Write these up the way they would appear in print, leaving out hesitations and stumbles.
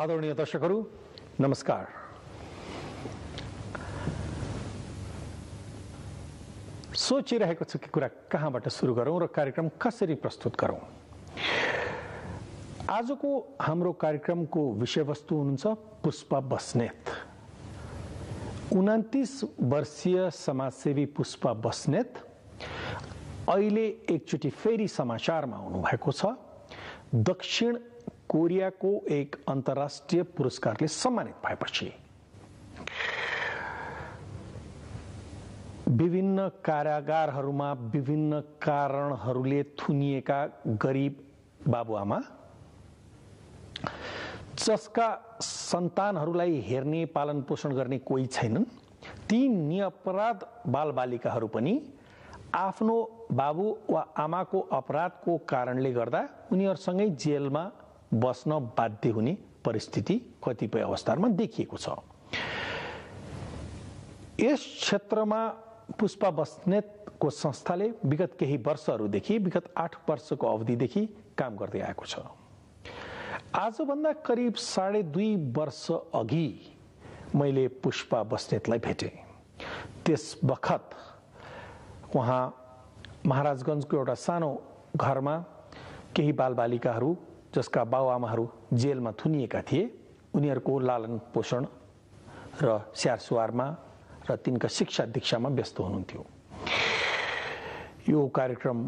आदरणीय दर्शकहरू नमस्कार। सोचिरहेको छु कि कुरा कहाँबाट सुरु गरौं र कार्यक्रम कसरी प्रस्तुत गरौं। आजको हाम्रो कार्यक्रमको विषयवस्तु हुनुहुन्छ पुष्पा बस्नेत। 29 वर्षीय समाजसेवी पुष्पा बस्नेत अहिले एकचोटि फेरि समाचारमा आउनु भएको छ। दक्षिण कोरियाको एक अन्तर्राष्ट्रिय पुरस्कारले सम्मानित भएपछि विभिन्न कारागारहरूमा विभिन्न कारणहरूले थुनिएका गरिब बाबुआमा जसका सन्तानहरूलाई हेर्ने पालन पोषण गर्ने कोही छैनन्, ती निरपराध बालबालिकाहरू पनि आफ्नो बाबु वा आमाको अपराधको कारणले गर्दा उनीहरूसँगै जेलमा बस्न बाध्य हुने परिस्थिति कतिपय अवस्थामा देखिएको छ। यस क्षेत्रमा पुष्पा बस्नेतको संस्थाले विगत केही वर्षहरूदेखि, विगत 8 वर्षको अवधिदेखि काम गर्दै आएको छ। आजभन्दा करिब 2.5 वर्ष अघि मैले पुष्पा बस्नेतलाई भेटेँ। त्यस बखत उहाँ महाराजगञ्जको एउटा सानो घरमा केही बालबालिकाहरू जसका बाबुआमाहरू जेलमा थुनिएका थिए, उनीहरूको लालन पोषण र स्याहार सुहारमा र तिनका शिक्षा दीक्षामा व्यस्त हुनुहुन्थ्यो। यो कार्यक्रम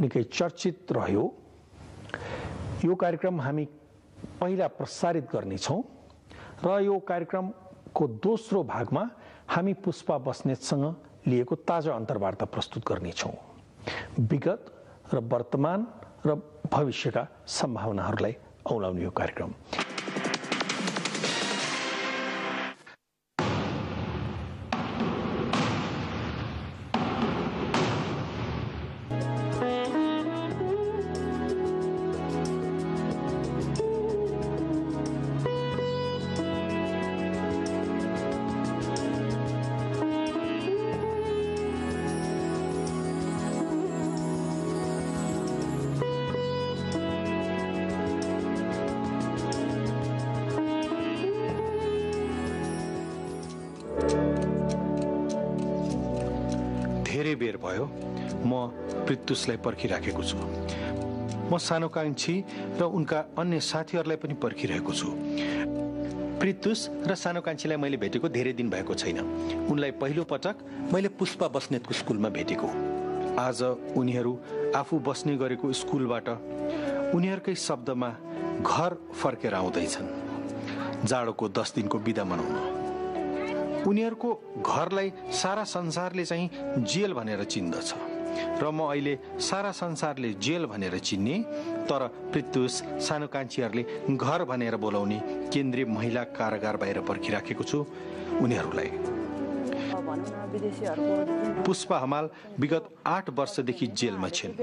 निकै चर्चित रह्यो। यो कार्यक्रम हामी पहिला प्रसारित गर्नेछौँ र यो कार्यक्रमको दोस्रो भागमा हामी पुष्पा बस्नेतसँग लिएको ताजा अन्तर्वार्ता प्रस्तुत गर्नेछौँ। विगत र वर्तमान र भविष्यका सम्भावनाहरूलाई औलाउने यो कार्यक्रम। धेरै बेर भयो म पृथुसलाई पर्खिराखेको छु। म सानोकांक्षी र उनका अन्य साथीहरूलाई पनि पर्खिरहेको छु। पृथुस र सानोकांक्षीलाई मैले भेटेको धेरै दिन भएको छैन। उनलाई पहिलो पटक मैले पुष्पा बस्नेतको स्कुलमा भेटेको। आज उनीहरू आफू बस्ने गरेको स्कुलबाट उनीहरूकै शब्दमा घर फर्केर आउँदैछन्, जाडोको 10 दिनको बिदा मनाउन। उनीहरूको घरलाई सारा संसारले चाहिँ जेल भनेर चिन्दछ र म अहिले सारा संसारले जेल भनेर चिन्ने, तर पृथुस सानोकांक्षीहरूले घर भनेर बोलाउने केन्द्रीय महिला कारागार बाहिर पर्खिराखेको छु उनीहरूलाई। पुष्पा हमाल विगत 8 वर्षदेखि जेलमा छिन्।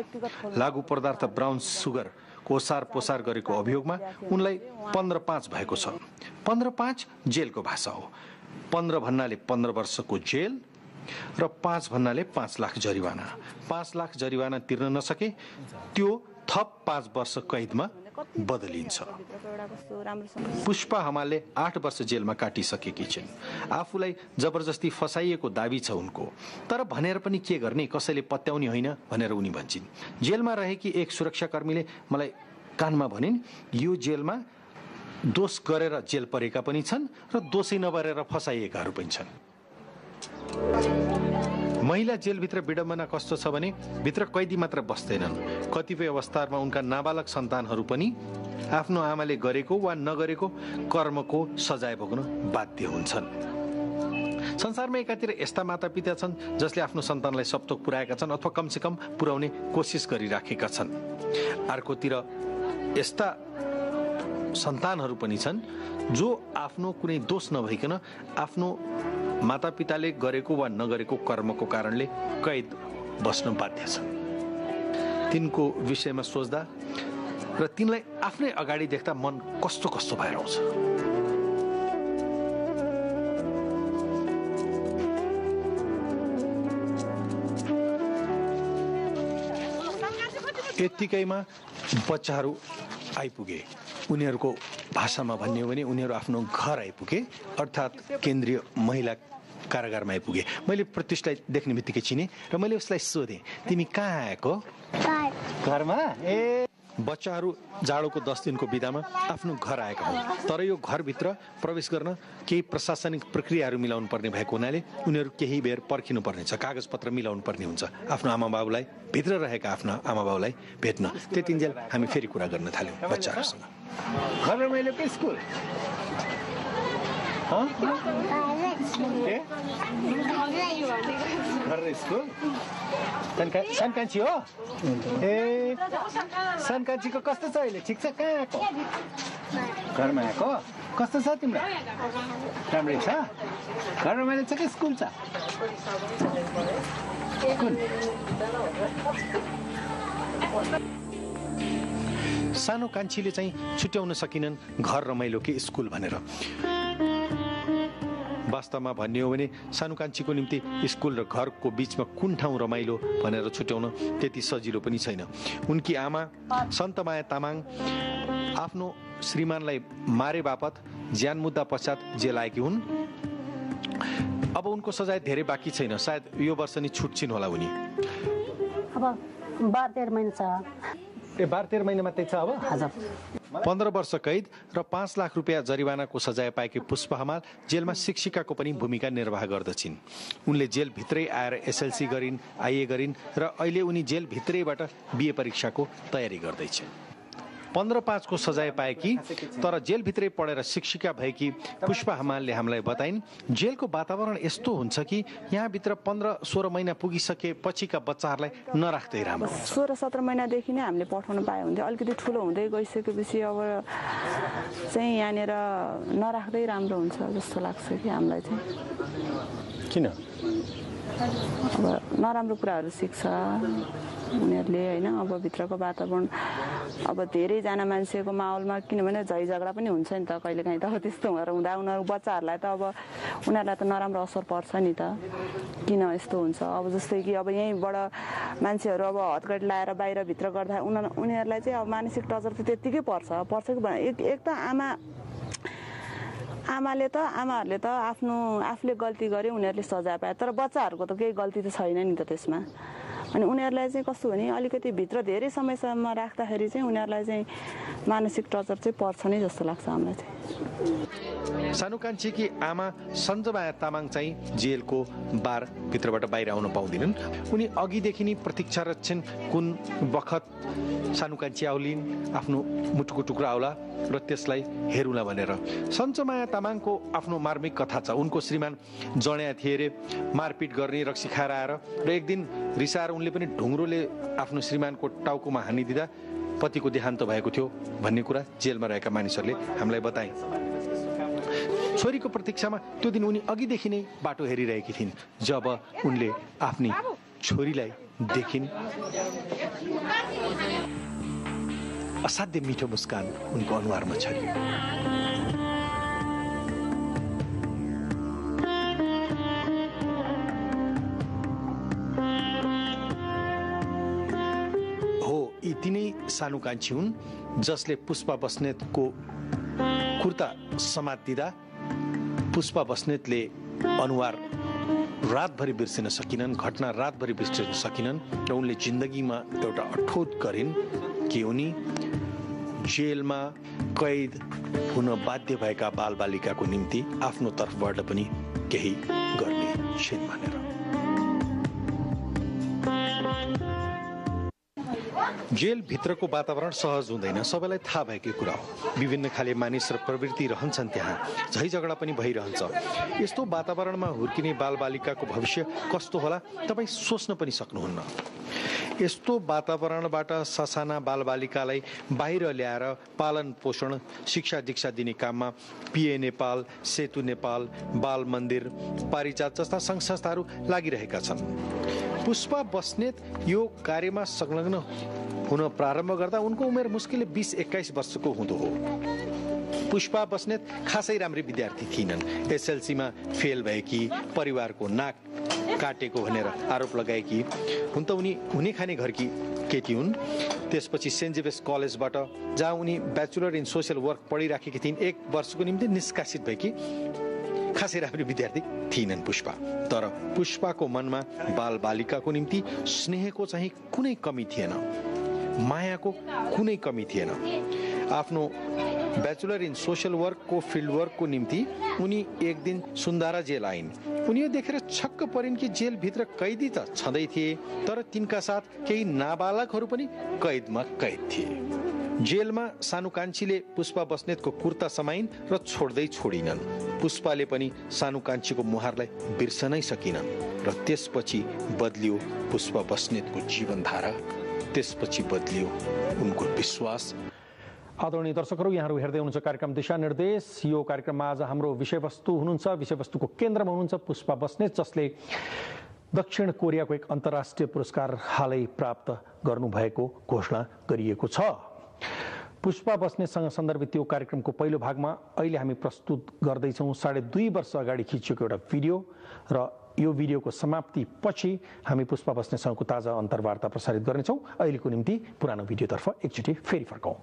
लागु पदार्थ ब्राउन सुगर ओसार पोसार गरेको अभियोगमा उनलाई 15/5 भएको छ। 15/5 जेलको भाषा हो। 15 भन्नाले 15 वर्षको जेल र 5 भन्नाले 5 लाख जरिवाना। 5 लाख जरिवाना तिर्न नसके त्यो थप 5 वर्ष कैदमा बदलिन्छ। पुष्पा हमालले 8 वर्ष जेलमा काटिसकेकी छिन्। आफूलाई जबरजस्ती फसाइएको दाबी छ उनको, तर भनेर पनि के गर्ने, कसैले पत्याउने होइन भनेर उनी भन्छन्। जेलमा रहेकी एक सुरक्षाकर्मीले मलाई कानमा भनिन्, यो जेलमा दोष गरेर जेल परेका पनि छन् र दोषी नबरेर फसाइएकाहरू पनि छन्। महिला जेलभित्र विडम्बना कस्तो छ भने भित्र कैदी मात्र बस्दैनन्, कतिपय अवस्थामा उनका नाबालक सन्तानहरू पनि आफ्नो आमाले गरेको वा नगरेको कर्मको सजाय भोग्न बाध्य हुन्छन्। संसारमा एकातिर यस्ता मातापिता छन् जसले आफ्नो सन्तानलाई सप्तोक पुर्याएका छन् अथवा कमसेकम पुर्याउने कोसिस गरिराखेका छन्। अर्कोतिर यस्ता सन्तानहरू पनि छन् जो आफ्नो कुनै दोष नभइकन आफ्नो मातापिताले गरेको वा नगरेको कर्मको कारणले कैद बस्न बाध्य छन्। तिनको विषयमा सोच्दा र तिनलाई आफ्नै अगाडि देख्दा मन कस्तो कस्तो भएर आउँछ। यतिकैमा बच्चाहरू आइपुगे। उनीहरूको भाषामा भन्ने हो भने उनीहरू आफ्नो घर आइपुगे, अर्थात् केन्द्रीय महिला कारागारमा आइपुगे। मैले प्रत्युषलाई देख्ने बित्तिकै चिने र मैले उसलाई सोधेँ, तिमी कहाँ आएको? घरमा। ए, बच्चाहरू जाडोको 10 दिनको बिदामा आफ्नो घर आएका हुन्, तर यो घरभित्र प्रवेश गर्न केही प्रशासनिक प्रक्रियाहरू मिलाउनु पर्ने भएको हुनाले उनीहरू केही बेर पर्खिनु पर्नेछ, कागजपत्र मिलाउनु पर्ने हुन्छ आफ्नो आमाबाबुलाई, भित्र रहेका आफ्ना आमाबाबुलाई भेट्न। त्यतिन्जेल हामी फेरि कुरा गर्न थाल्यौँ बच्चाहरूसँग। घर रमाइलो के स्कुल? स्कुल सानकान्छी हो? ए, सानकान्छीको कस्तो छ अहिले? ठिक छ? कहाँ आएको? घरमा आएको? कस्तो छ तिम्रो? राम्रै छ? घर रमाइलो छ कि स्कुल छ? सानो कान्छीले चाहिँ छुट्याउन सकिनन् घर रमाइलो कि स्कुल भनेर। वास्तवमा भन्ने हो भने सानो कान्छीको निम्ति स्कुल र घरको बीचमा कुन ठाउँ रमाइलो भनेर छुट्याउन त्यति सजिलो पनि छैन। उनकी आमा सन्तमाया तामाङ आफ्नो श्रीमानलाई मारे बापत ज्यान मुद्दा पश्चात जेल आएकी हुन्। अब उनको सजाय धेरै बाँकी छैन, सायद यो वर्ष नि छुट्छिन् होला उनी। अब 12-13 महिना छ। ए, 12-13 महिना मात्रै छ अब? हजुर। 15 वर्ष कैद र 5 लाख रुपियाँ जरिवानाको सजाय पाएकी पुष्पा हमाल जेलमा शिक्षिकाको पनि भूमिका निर्वाह गर्दछिन्। उनले जेलभित्रै आएर एसएलसी गरिन्, आइए गरिन् र अहिले उनी जेलभित्रैबाट बिए परीक्षाको तयारी गर्दैछन्। 15-5 को सजाय पाएकी तर जेलभित्रै पढेर शिक्षिका भएकी पुष्पा हमालले हामीलाई बताइन्, जेलको वातावरण यस्तो हुन्छ कि यहाँभित्र 15-16 महिना पुगिसके पछिका बच्चाहरूलाई नराख्दै राम्रो। 16-17 महिनादेखि नै हामीले पठाउन पाए हुन्थ्यो। अलिकति ठुलो हुँदै गइसकेपछि अब चाहिँ यहाँनिर नराख्दै राम्रो हुन्छ जस्तो लाग्छ कि हामीलाई चाहिँ। किन? अब नराम्रो कुराहरू सिक्छ उनीहरूले होइन। अब भित्रको वातावरण अब धेरैजना मान्छेको माहौलमा, किनभने झै झगडा पनि हुन्छ नि त कहिलेकाहीँ त। त्यस्तो हुँदा उनीहरू बच्चाहरूलाई त अब उनीहरूलाई त नराम्रो असर पर्छ नि त। किन यस्तो हुन्छ? अब जस्तै कि अब यहीँबाट मान्छेहरू अब हतगढी लाएर बाहिरभित्र गर्दा उनीहरूलाई चाहिँ अब मानसिक टर्चर चाहिँ त्यत्तिकै पर्छ कि एक त आमाहरूले त आफूले गल्ती गरे उनीहरूले सजाय पाए, तर बच्चाहरूको त केही गल्ती त छैन नि त त्यसमा। अनि उनीहरूलाई चाहिँ कस्तो भने अलिकति भित्र धेरै समयसम्म राख्दाखेरि चाहिँ उनीहरूलाई चाहिँ मानसिक टर्चर चाहिँ पर्छ नै जस्तो लाग्छ हामीलाई चाहिँ। सानो कान्छीकी आमा सञ्जमाया तामाङ चाहिँ जेलको बारभित्रबाट बाहिर आउन पाउँदैनन्। उनी अघिदेखि नै प्रतीक्षारत छिन् कुन बखत सानो कान्छी आउलिन्, आफ्नो मुटुको टुक्रा आउला र त्यसलाई हेरौँला भनेर। सञ्जमाया तामाङको आफ्नो मार्मिक कथा छ। उनको श्रीमान जड्या थिए रे, मारपिट गर्ने रक्सी खाएर आएर र एक दिन रिसाएर उनले पनि ढुङ्ग्रोले आफ्नो श्रीमानको टाउकोमा हानिदिँदा पतिको देहान्त भएको थियो भन्ने कुरा जेलमा रहेका मानिसहरूले हामीलाई बताए। छोरीको प्रतीक्षामा त्यो दिन उनी अघिदेखि नै बाटो हेरिरहेकी थिइन् जब उनले आफ्नी छोरीलाई देखिन्। असाध्य मिठो मुस्कान उनको अनुहारमा छरियो। यी तिनै सानो कान्छी हुन् जसले पुष्पा बस्नेतको कुर्ता समात्दिँदा पुष्पा बस्नेतले अनुहार रातभरि बिर्सिन सकिनन्, घटना रातभरि बिर्सिन सकिनन् र उनले जिन्दगीमा एउटा अठोट गरिन् कि उनी जेलमा कैद हुन बाध्य भएका बालबालिकाको निम्ति आफ्नो तर्फबाट पनि केही गर्ने छिन् भनेर। जेल भित्रको वातावरण सहज हुँदैन, सबैलाई थाहा भएकै कुरा हो। विभिन्न खाले मानिस र प्रवृत्ति रहन्छन् त्यहाँ, झै झगडा पनि भइरहन्छ। यस्तो वातावरणमा हुर्किने बालबालिकाको भविष्य कस्तो होला तपाईँ सोच्न पनि सक्नुहुन्न। यस्तो वातावरणबाट ससाना बालबालिकालाई बाहिर ल्याएर पालन पोषण शिक्षा दीक्षा दिने काममा पिए नेपाल, सेतु नेपाल, बाल मन्दिर, पारिजात जस्ता सङ्घ संस्थाहरू लागिरहेका छन्। पुष्पा बस्नेत यो कार्यमा संलग्न हुन प्रारम्भ गर्दा उनको उमेर मुस्किलले 20-21 वर्षको हुँदो हो। पुष्पा बस्नेत खासै राम्री विद्यार्थी थिइनन्। एसएलसीमा फेल भएकी, परिवारको नाक काटेको भनेर आरोप लगाएकी हुन त उनी हुने खाने घरकी केटी हुन्। त्यसपछि सेन्ट जेभियर्स कलेजबाट जहाँ उनी ब्याचलर इन सोसियल वर्क पढिराखेकी थिइन् 1 वर्षको निम्ति निष्कासित भएकी खासै राम्रो विद्यार्थी थिइनन् पुष्पा। तर पुष्पाको मनमा बालबालिकाको निम्ति स्नेहको चाहिँ कुनै कमी थिएन, मायाको कुनै कमी थिएन। आफ्नो ब्याचलर इन सोसियल वर्कको फिल्ड वर्कको निम्ति उनी एक दिन सुन्दारा जेल आइन्। उनी यो देखेर छक्क परिन् कि जेलभित्र कैदी त छँदै थिए, तर तिनका साथ केही नाबालकहरू पनि कैदमा कैद थिए। जेलमा सानो कान्छीले पुष्पा बस्नेतको कुर्ता समाइन् र छोड्दै छोडिनन्। पुष्पाले पनि सानो कान्छीको मुहारलाई बिर्सनै सकिनन् र त्यसपछि बदलियो पुष्पा बस्नेतको जीवनधारा, त्यसपछि बदलियो उनको विश्वास। आदरणीय दर्शकहरू, यहाँहरू हेर्दै हुनुहुन्छ कार्यक्रम दिशानिर्देश। यो कार्यक्रममा आज हाम्रो विषयवस्तु हुनुहुन्छ, विषयवस्तुको केन्द्रमा हुनुहुन्छ पुष्पा बस्नेत, जसले दक्षिण कोरियाको एक अन्तर्राष्ट्रिय पुरस्कार हालै प्राप्त गर्नुभएको घोषणा गरिएको छ। पुष्पा बस्नेतसँग सन्दर्भित यो कार्यक्रमको पहिलो भागमा अहिले हामी प्रस्तुत गर्दैछौँ 2.5 वर्ष अगाडि खिचिएको एउटा भिडियो, र यो भिडियोको समाप्ति पछि हामी पुष्पा बस्नेतसँगको ताजा अन्तर्वार्ता प्रसारित गर्नेछौँ। अहिलेको निम्ति पुरानो भिडियोतर्फ एकचोटि फेरि फर्कौँ।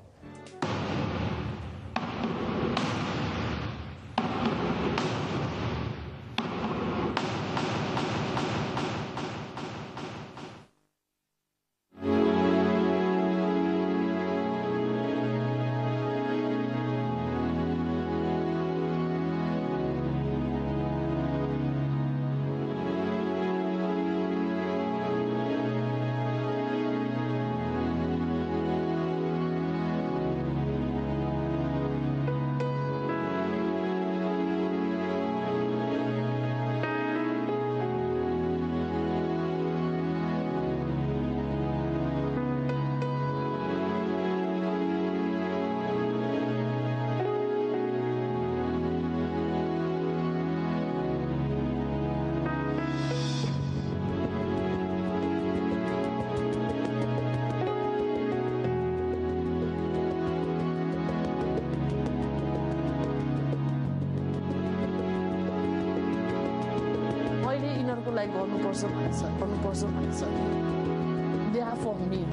गर्नुपर्छ भनेछ they are for me.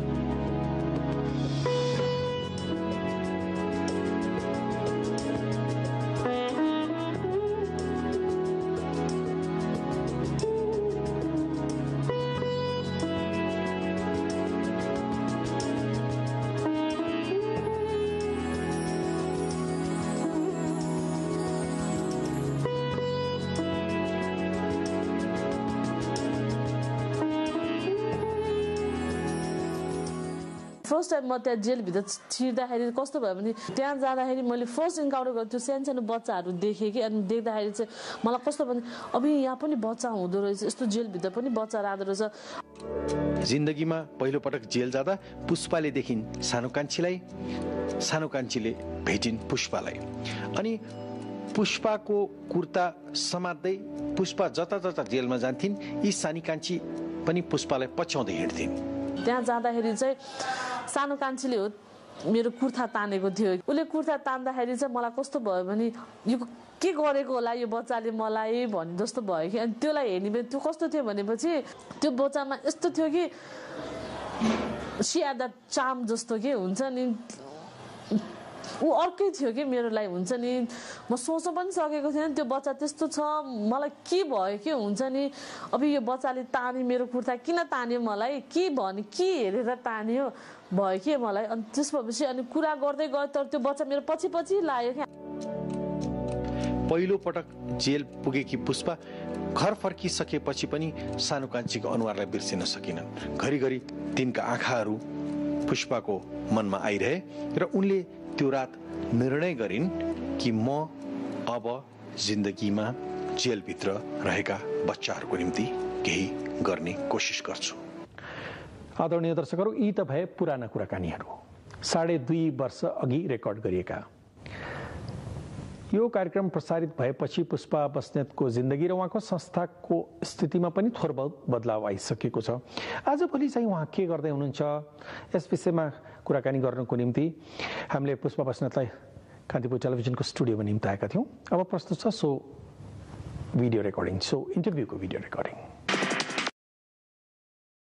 First time म त्यहाँ जेलभित्र छिर्दाखेरि कस्तो भयो भने त्यहाँ जाँदाखेरि मैले फर्स्ट इन्काउन्टर गरेँ, त्यो सानो बच्चाहरू देखेँ कि, अनि देख्दाखेरि चाहिँ मलाई कस्तो भने अब यहाँ पनि बच्चा हुँदो रहेछ, यस्तो जेलभित्र पनि बच्चा राख्दो रहेछ। जिन्दगीमा पहिलो पटक जेल जाँदा पुष्पाले देखिन् सानो कान्छीलाई, सानो कान्छीले भेटिन् पुष्पालाई। अनि पुष्पाको कुर्ता समात्दै पुष्पा जता जता जेलमा जान्थिन् यी सानी कान्छी पनि पुष्पालाई पछ्याउँदै हिँड्थिन्। त्यहाँ जाँदाखेरि चाहिँ सानो कान्छीले हो मेरो कुर्ता तानेको थियो। उसले कुर्ता तान्दाखेरि चाहिँ मलाई कस्तो भयो भने यो के गरेको होला यो बच्चाले मलाई भन्ने जस्तो भयो कि। अनि त्यसलाई हेर्ने त्यो कस्तो थियो भनेपछि त्यो बच्चामा यस्तो थियो कि सियादा चाम जस्तो के हुन्छ नि, ऊ अर्कै थियो कि मेरो लागि हुन्छ नि। म सोच्न पनि सकेको थिएन त्यो बच्चा त्यस्तो छ। मलाई के भयो के हुन्छ नि, अब यो बच्चाले तान्यो मेरो कुर्ता, किन तान्यो मलाई, के भन्यो, के हेरेर तान्यो भयो कि मलाई। अनि त्यसपछि अनि कुरा गर्दै गयो, तर त्यो बच्चा मेरो पछि पछि लाग्यो क्या। पहिलो पटक जेल पुगेकी पुष्पा घर फर्किसकेपछि पनि सानो कान्छीको अनुहारलाई बिर्सिन सकिनन्। घरिघरि तिनका आँखाहरू पुष्पाको मनमा आइरहे र उनले त्यो रात निर्णय गरिन् कि म अब जिन्दगीमा जेलभित्र रहेका बच्चाहरूको निम्ति केही गर्ने कोसिस गर्छु। आदरणीय दर्शकहरू, यी त भए पुराना कुराकानीहरू 2.5 वर्ष अघि रेकर्ड गरिएका। यो कार्यक्रम प्रसारित भएपछि पुष्पा बस्नेतको जिन्दगी र उहाँको संस्थाको स्थितिमा पनि थोर बहुत बदलाव आइसकेको छ। आजभोलि चाहिँ उहाँ के गर्दै हुनुहुन्छ यस विषयमा कुराकानी गर्नको निम्ति हामीले पुष्पा बस्नेतलाई कान्तिपुर टेलिभिजनको स्टुडियोमा निम्ताएका थियौँ। अब प्रस्तुत छ सो भिडियो रेकर्डिङ, सो इन्टरभ्यूको भिडियो रेकर्डिङ।